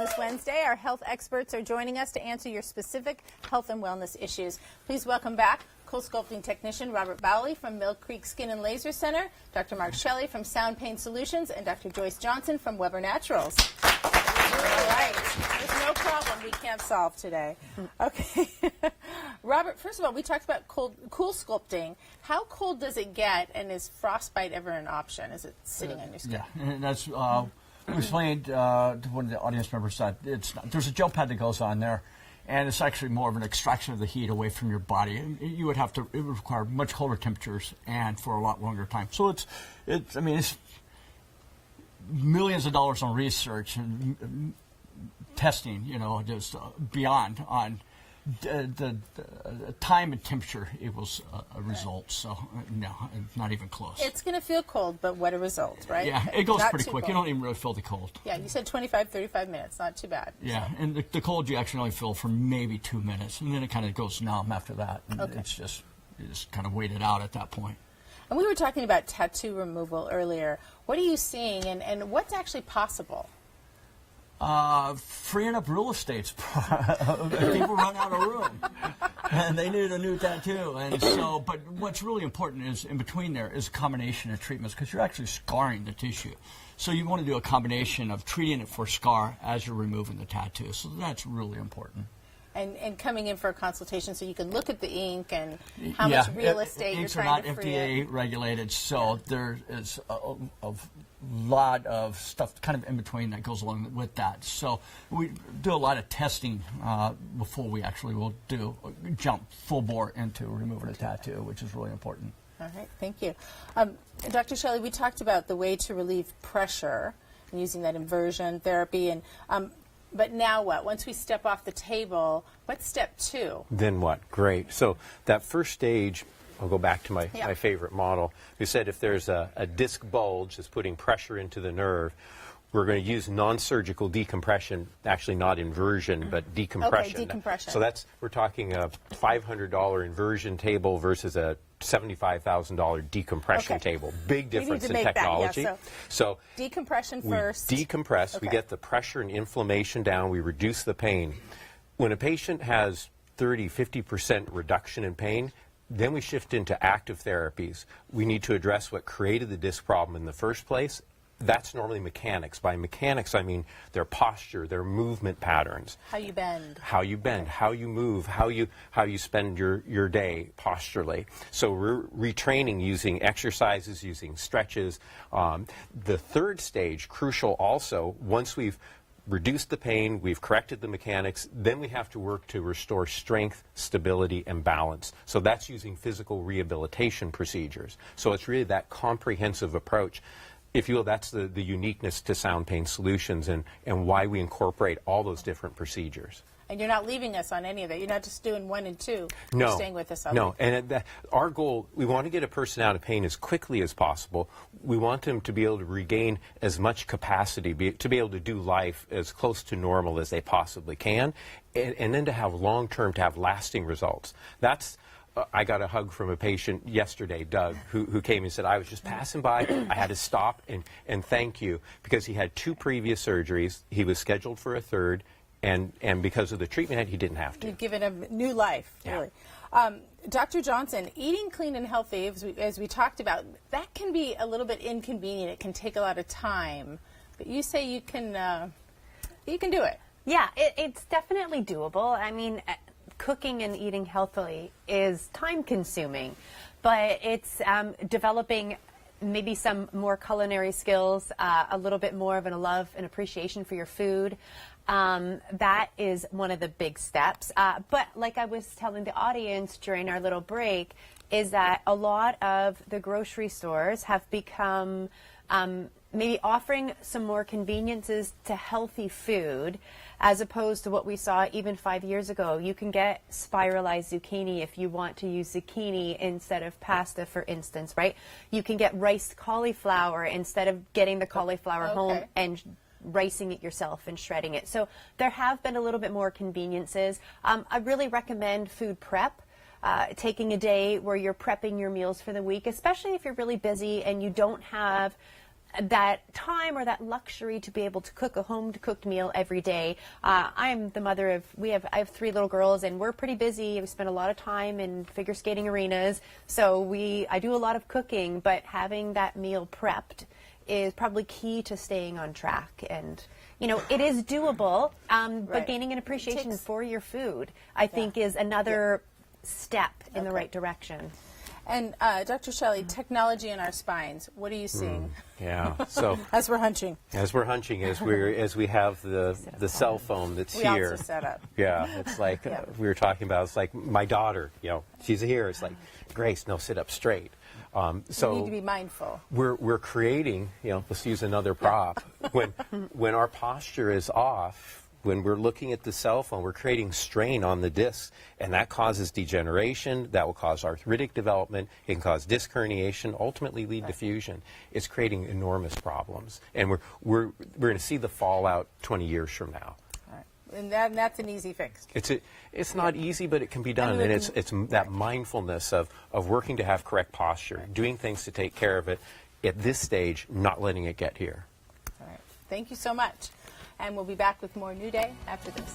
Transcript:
Wellness Wednesday. Our health experts are joining us to answer your specific health and wellness issues. Please welcome back CoolSculpting technician Robert Bowley from Mill Creek Skin and Laser Center, Dr. Mark Shelley from Sound Pain Solutions, and Dr. Joyce Johnson from Weber Naturals. All right. There's no problem we can't solve today. Okay. Robert, first of all, we talked about CoolSculpting. How cold does it get, and is frostbite ever an option? Is it sitting on your skin? Yeah, and that's we explained to one of the audience members that there's a gel pad that goes on there, and it's actually more of an extraction of the heat away from your body. It would require much colder temperatures and for a lot longer time. So it's millions of dollars on research and testing, just beyond on the time and temperature equals a result. So no, not even close. It's going to feel cold, but what a result, right? Yeah, it goes Not pretty too quick. cold. You don't even really feel the cold. Yeah, you said 25, 35 minutes. Not too bad. Yeah, So. and the cold you actually only feel for maybe 2 minutes, and then it kind of goes numb after that. And Okay. you just kind of wait it out at that point. And we were talking about tattoo removal earlier. What are you seeing, and what's actually possible? Freeing up real estate. People run out of room, and they need a new tattoo. And so, but what's really important is in between there is a combination of treatments, because you're actually scarring the tissue. So you want to do a combination of treating it for scar as you're removing the tattoo. So that's really important. And coming in for a consultation so you can look at the ink and how much real estate you're inks are trying not to free FDA it. regulated, so there is a lot of stuff kind of in between that goes along with that. So we do a lot of testing before we actually will jump full bore into removing a tattoo, which is really important. All right, thank you. Dr. Shelley, we talked about the way to relieve pressure and using that inversion therapy, and but now what? Once we step off the table, what's step 2? Then what? Great. So that first stage, I'll go back to my favorite model. We said if there's a disc bulge that's putting pressure into the nerve, we're going to use non-surgical decompression, actually not inversion, but decompression. Okay, decompression. So we're talking a $500 inversion table versus a $75,000 decompression table. Big difference in technology. That, yeah, so decompression first. We decompress, we get the pressure and inflammation down, we reduce the pain. When a patient has 30-50% reduction in pain, then we shift into active therapies. We need to address what created the disc problem in the first place. That's normally mechanics. By mechanics, I mean their posture, their movement patterns. How you bend. How you bend, how you move, how you spend your day posturally. So we're retraining using exercises, using stretches. The third stage, crucial also, once we've reduced the pain, we've corrected the mechanics, then we have to work to restore strength, stability, and balance. So that's using physical rehabilitation procedures. So it's really that comprehensive approach. If you will, that's the uniqueness to Sound Pain Solutions and why we incorporate all those different procedures. And you're not leaving us on any of it. You're not just doing 1 and 2. No. You're staying with us on No. And our goal, we want to get a person out of pain as quickly as possible. We want them to be able to regain as much capacity, to be able to do life as close to normal as they possibly can, and then to have long-term, to have lasting results. I got a hug from a patient yesterday, Doug, who came and said, I was just passing by, I had to stop and thank you, because he had 2 previous surgeries, he was scheduled for a third, and because of the treatment he didn't have to. You've given him new life, really. Dr. Johnson, eating clean and healthy, as we talked about, that can be a little bit inconvenient. It can take a lot of time. But you say you can do it. Yeah, it's definitely doable. I mean, cooking and eating healthily is time-consuming, but it's developing maybe some more culinary skills, a little bit more of a love and appreciation for your food. That is one of the big steps. But like I was telling the audience during our little break, is that a lot of the grocery stores have become maybe offering some more conveniences to healthy food, as opposed to what we saw even 5 years ago. You can get spiralized zucchini if you want to use zucchini instead of pasta, for instance, right? You can get riced cauliflower instead of getting the cauliflower home and ricing it yourself and shredding it. So there have been a little bit more conveniences. I really recommend food prep. Taking a day where you're prepping your meals for the week, especially if you're really busy and you don't have that time or that luxury to be able to cook a home-cooked meal every day. I'm the mother of, I have 3 little girls, and we're pretty busy. We spend a lot of time in figure skating arenas, so I do a lot of cooking, but having that meal prepped is probably key to staying on track. And it is doable, but gaining an appreciation for your food, I think, is another step in the right direction. And Dr. Shelley, technology in our spines, what are you seeing? Yeah. So As we're hunching. as we have the cell phone that's We here. also set up. Yeah, it's like we were talking about. It's like my daughter. She's here. It's like, Grace, no, sit up straight. So We need to be mindful. we're creating. Let's use another prop. When our posture is off, when we're looking at the cell phone, we're creating strain on the discs, and that causes degeneration. That will cause arthritic development. It can cause disc herniation, ultimately lead to fusion. It's creating enormous problems, and we're going to see the fallout 20 years from now. All right. And that's an easy fix. It's not easy, but it can be done, and it's that mindfulness of working to have correct posture, doing things to take care of it at this stage, not letting it get here. All right. Thank you so much. And we'll be back with more New Day after this.